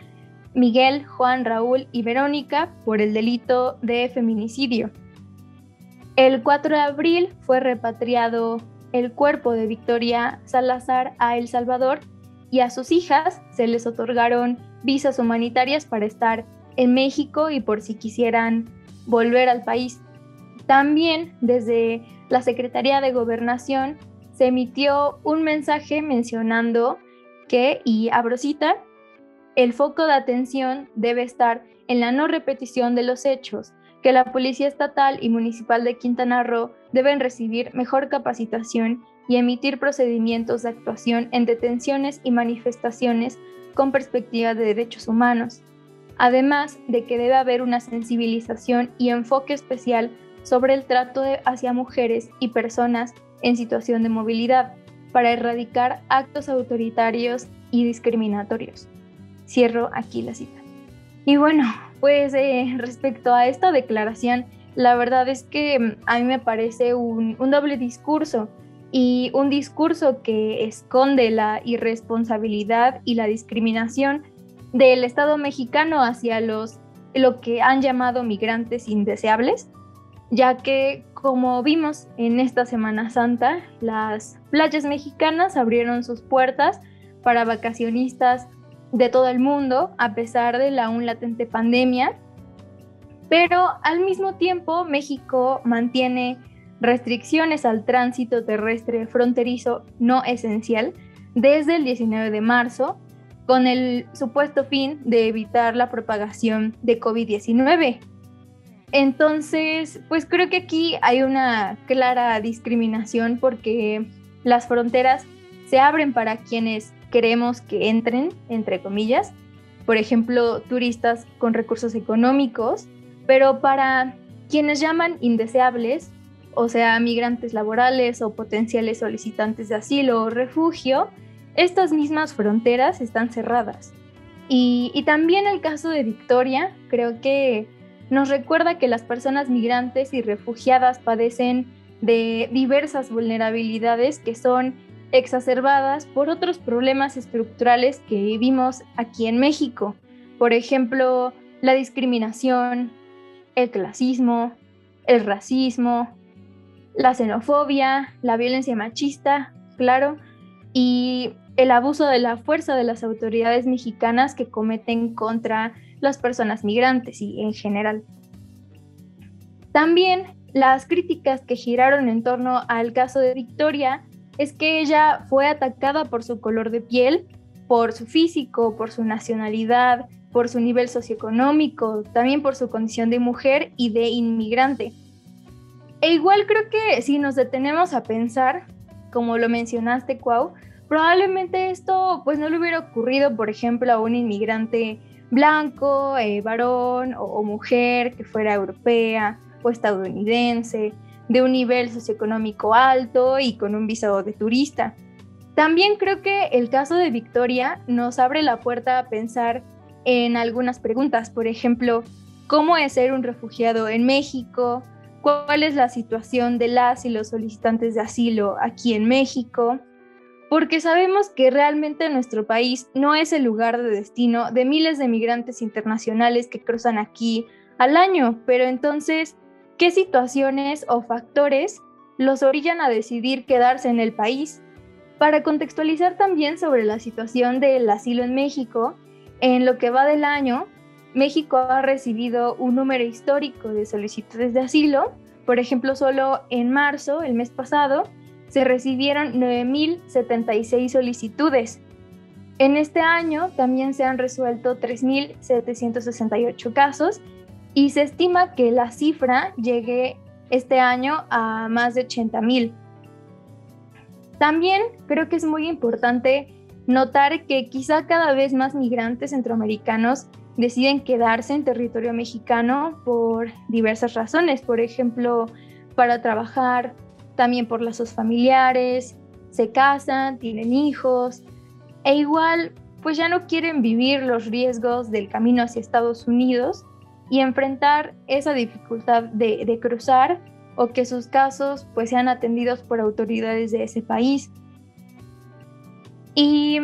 Miguel, Juan, Raúl y Verónica por el delito de feminicidio. El 4 de abril fue repatriado el cuerpo de Victoria Salazar a El Salvador, y a sus hijas se les otorgaron visas humanitarias para estar en México y por si quisieran volver al país. También desde la Secretaría de Gobernación se emitió un mensaje mencionando que, y abro cita, el foco de atención debe estar en la no repetición de los hechos, que la Policía Estatal y Municipal de Quintana Roo deben recibir mejor capacitación y emitir procedimientos de actuación en detenciones y manifestaciones con perspectiva de derechos humanos. Además de que debe haber una sensibilización y enfoque especial sobre el trato hacia mujeres y personas en situación de movilidad para erradicar actos autoritarios y discriminatorios. Cierro aquí la cita. Y bueno, pues respecto a esta declaración, la verdad es que a mí me parece un doble discurso. y un discurso que esconde la irresponsabilidad y la discriminación del Estado mexicano hacia lo que han llamado migrantes indeseables, ya que, como vimos en esta Semana Santa, las playas mexicanas abrieron sus puertas para vacacionistas de todo el mundo, a pesar de la aún latente pandemia, pero al mismo tiempo México mantiene restricciones al tránsito terrestre fronterizo no esencial desde el 19 de marzo, con el supuesto fin de evitar la propagación de COVID-19. Entonces, pues creo que aquí hay una clara discriminación porque las fronteras se abren para quienes queremos que entren, entre comillas, por ejemplo, turistas con recursos económicos, pero para quienes llaman indeseables, o sea, migrantes laborales o potenciales solicitantes de asilo o refugio, estas mismas fronteras están cerradas. Y también el caso de Victoria, creo que nos recuerda que las personas migrantes y refugiadas padecen de diversas vulnerabilidades que son exacerbadas por otros problemas estructurales que vivimos aquí en México. Por ejemplo, la discriminación, el clasismo, el racismo, la xenofobia, la violencia machista, claro, y el abuso de la fuerza de las autoridades mexicanas que cometen contra las personas migrantes y en general. También las críticas que giraron en torno al caso de Victoria es que ella fue atacada por su color de piel, por su físico, por su nacionalidad, por su nivel socioeconómico, también por su condición de mujer y de inmigrante. E igual creo que si nos detenemos a pensar, como lo mencionaste, Cuau, probablemente esto pues no le hubiera ocurrido, por ejemplo, a un inmigrante blanco, varón o mujer que fuera europea o estadounidense, de un nivel socioeconómico alto y con un visado de turista. También creo que el caso de Victoria nos abre la puerta a pensar en algunas preguntas, por ejemplo, ¿cómo es ser un refugiado en México? ¿Cuál es la situación de las y los solicitantes de asilo aquí en México? Porque sabemos que realmente nuestro país no es el lugar de destino de miles de migrantes internacionales que cruzan aquí al año, pero entonces, ¿qué situaciones o factores los orillan a decidir quedarse en el país? Para contextualizar también sobre la situación del asilo en México, en lo que va del año, México ha recibido un número histórico de solicitudes de asilo. Por ejemplo, solo en marzo, el mes pasado, se recibieron 9,076 solicitudes. En este año también se han resuelto 3,768 casos y se estima que la cifra llegue este año a más de 80,000. También creo que es muy importante notar que quizá cada vez más migrantes centroamericanos deciden quedarse en territorio mexicano por diversas razones, por ejemplo, para trabajar, también por lazos familiares, se casan, tienen hijos, e igual pues ya no quieren vivir los riesgos del camino hacia Estados Unidos y enfrentar esa dificultad de cruzar o que sus casos pues sean atendidos por autoridades de ese país. Y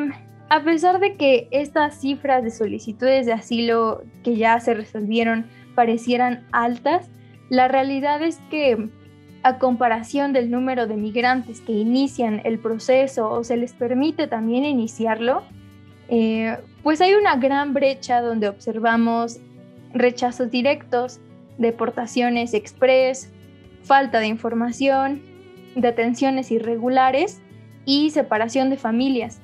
a pesar de que estas cifras de solicitudes de asilo que ya se resolvieron parecieran altas, la realidad es que a comparación del número de migrantes que inician el proceso o se les permite también iniciarlo, pues hay una gran brecha donde observamos rechazos directos, deportaciones express, falta de información, detenciones irregulares y separación de familias.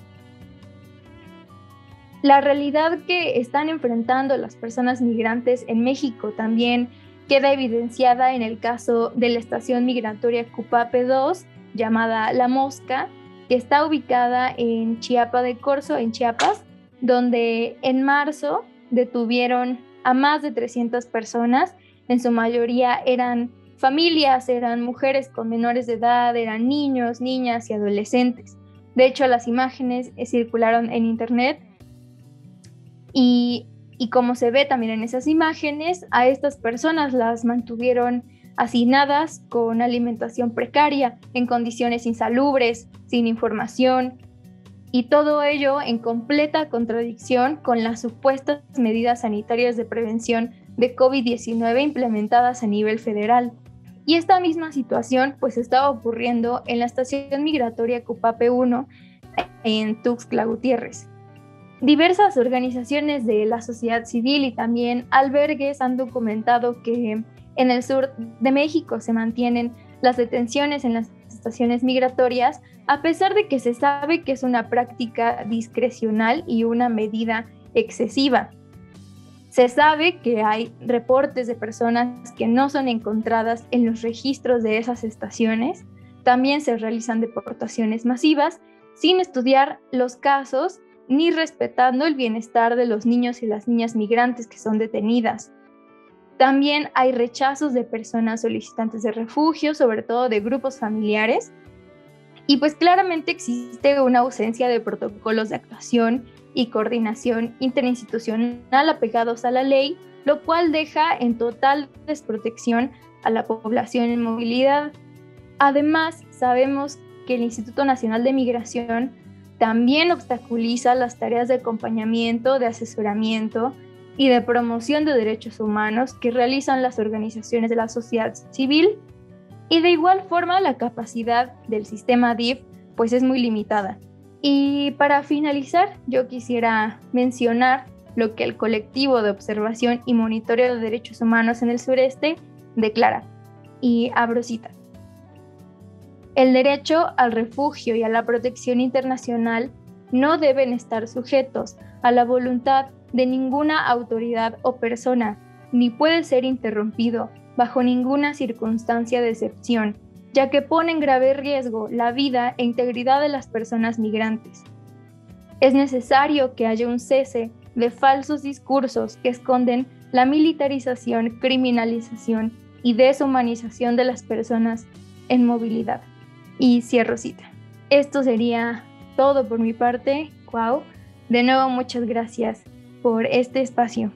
La realidad que están enfrentando las personas migrantes en México también queda evidenciada en el caso de la estación migratoria Cupape 2, llamada La Mosca, que está ubicada en Chiapa de Corzo, en Chiapas, donde en marzo detuvieron a más de 300 personas, en su mayoría eran familias, eran mujeres con menores de edad, eran niños, niñas y adolescentes. De hecho, las imágenes circularon en internet y como se ve también en esas imágenes, a estas personas las mantuvieron hacinadas con alimentación precaria, en condiciones insalubres, sin información, y todo ello en completa contradicción con las supuestas medidas sanitarias de prevención de COVID-19 implementadas a nivel federal. Y esta misma situación pues estaba ocurriendo en la estación migratoria Cupape 1 en Tuxtla Gutiérrez. Diversas organizaciones de la sociedad civil y también albergues han documentado que en el sur de México se mantienen las detenciones en las estaciones migratorias, a pesar de que se sabe que es una práctica discrecional y una medida excesiva. Se sabe que hay reportes de personas que no son encontradas en los registros de esas estaciones. También se realizan deportaciones masivas sin estudiar los casos ni respetando el bienestar de los niños y las niñas migrantes que son detenidas. También hay rechazos de personas solicitantes de refugio, sobre todo de grupos familiares. Y pues claramente existe una ausencia de protocolos de actuación y coordinación interinstitucional apegados a la ley, lo cual deja en total desprotección a la población en movilidad. Además, sabemos que el Instituto Nacional de Migración también obstaculiza las tareas de acompañamiento, de asesoramiento y de promoción de derechos humanos que realizan las organizaciones de la sociedad civil, y de igual forma la capacidad del sistema DIF pues es muy limitada. Y para finalizar, yo quisiera mencionar lo que el colectivo de observación y monitoreo de derechos humanos en el sureste declara, y abro cita: el derecho al refugio y a la protección internacional no deben estar sujetos a la voluntad de ninguna autoridad o persona, ni puede ser interrumpido bajo ninguna circunstancia de excepción, ya que pone en grave riesgo la vida e integridad de las personas migrantes. Es necesario que haya un cese de falsos discursos que esconden la militarización, criminalización y deshumanización de las personas en movilidad. Y cierro cita. Esto sería todo por mi parte. Cuau. De nuevo, muchas gracias por este espacio.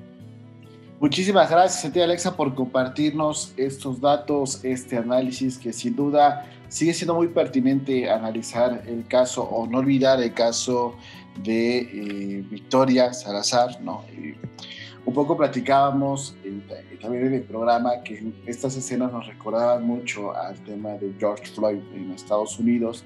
Muchísimas gracias a ti, Alexa, por compartirnos estos datos, este análisis que sin duda sigue siendo muy pertinente analizar el caso, o no olvidar el caso de Victoria Salazar, ¿no? Un poco platicábamos también en el programa que estas escenas nos recordaban mucho al tema de George Floyd en Estados Unidos,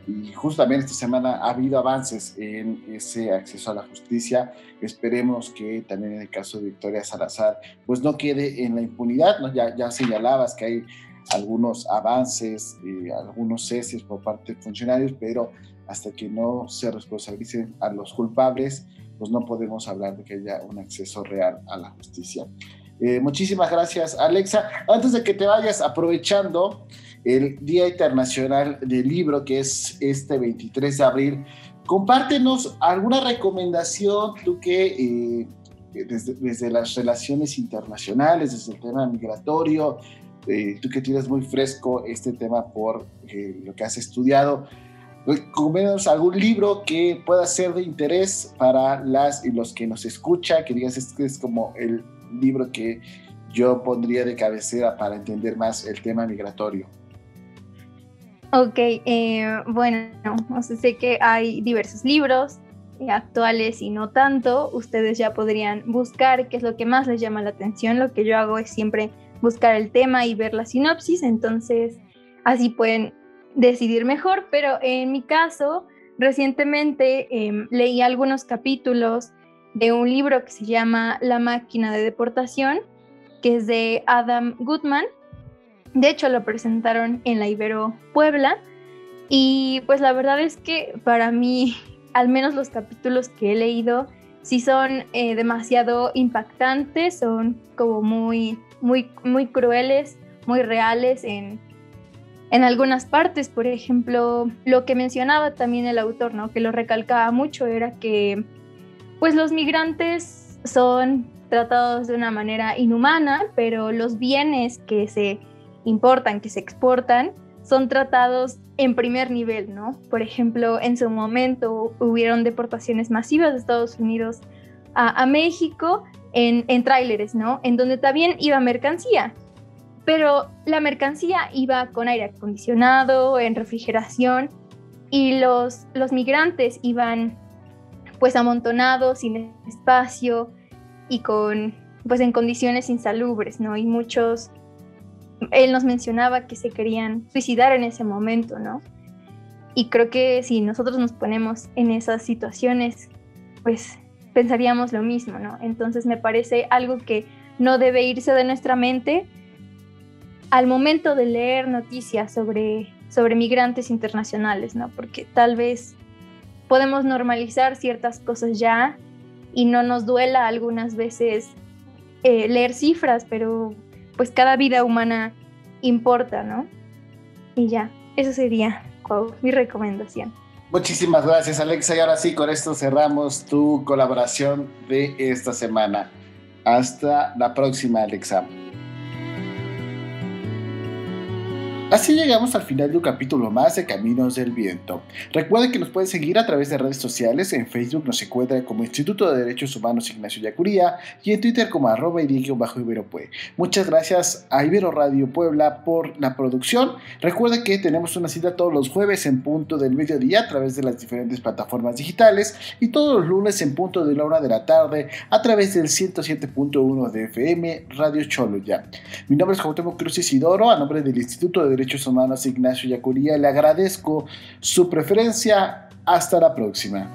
y justamente esta semana ha habido avances en ese acceso a la justicia. Esperemos que también en el caso de Victoria Salazar pues no quede en la impunidad, ¿no? Ya señalabas que hay algunos avances, algunos ceses por parte de funcionarios, pero hasta que no se responsabilicen a los culpables, pues no podemos hablar de que haya un acceso real a la justicia. Muchísimas gracias, Alexa. Antes de que te vayas, aprovechando el Día Internacional del Libro, que es este 23 de abril, compártenos alguna recomendación, tú que desde las relaciones internacionales, desde el tema migratorio, tú que tienes muy fresco este tema por lo que has estudiado, recomiéndanos algún libro que pueda ser de interés para las y los que nos escuchan, que digas este es como el libro que yo pondría de cabecera para entender más el tema migratorio. Ok, bueno, sé que hay diversos libros actuales y no tanto. Ustedes ya podrían buscar qué es lo que más les llama la atención. Lo que yo hago es siempre buscar el tema y ver la sinopsis, entonces así pueden decidir mejor. Pero en mi caso, recientemente leí algunos capítulos de un libro que se llama La máquina de deportación, que es de Adam Goodman. De hecho, lo presentaron en la Ibero Puebla, y pues la verdad es que para mí, al menos los capítulos que he leído, sí son demasiado impactantes, son como muy crueles, muy reales en algunas partes. Por ejemplo, lo que mencionaba también el autor, ¿no? Que lo recalcaba mucho, era que pues los migrantes son tratados de una manera inhumana, pero los bienes que se importan, que se exportan, son tratados en primer nivel, ¿no? Por ejemplo, en su momento hubieron deportaciones masivas de Estados Unidos a México en tráileres, ¿no? En donde también iba mercancía, pero la mercancía iba con aire acondicionado, en refrigeración, y los migrantes iban pues amontonados, sin espacio y pues en condiciones insalubres, ¿no? Y él nos mencionaba que se querían suicidar en ese momento, ¿no? Y creo que si nosotros nos ponemos en esas situaciones, pues pensaríamos lo mismo, ¿no? Entonces me parece algo que no debe irse de nuestra mente al momento de leer noticias sobre migrantes internacionales, ¿no? Porque tal vez podemos normalizar ciertas cosas ya y no nos duela algunas veces leer cifras, pero pues cada vida humana importa, ¿no? Y ya, eso sería mi recomendación. Muchísimas gracias, Alexa. Y ahora sí, con esto cerramos tu colaboración de esta semana. Hasta la próxima, Alexa. Así llegamos al final de un capítulo más de Caminos del Viento. Recuerden que nos pueden seguir a través de redes sociales. En Facebook nos encuentran como Instituto de Derechos Humanos Ignacio Ellacuría y en Twitter como @Iberopue. Muchas gracias a Ibero Radio Puebla por la producción. Recuerden que tenemos una cita todos los jueves en punto del mediodía a través de las diferentes plataformas digitales y todos los lunes en punto de la 1 de la tarde a través del 107.1 de FM Radio Choluya. Mi nombre es Cuauhtémoc Cruz Isidoro, a nombre del Instituto de Derechos Humanos Ignacio Ellacuría le agradezco su preferencia. Hasta la próxima.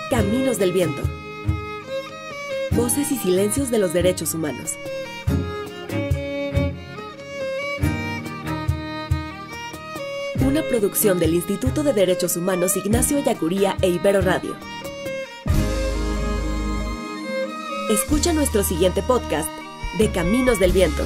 Caminos del Viento. Voces y silencios de los derechos humanos. Una producción del Instituto de Derechos Humanos Ignacio Ellacuría e Ibero Radio. Escucha nuestro siguiente podcast de Caminos del Viento.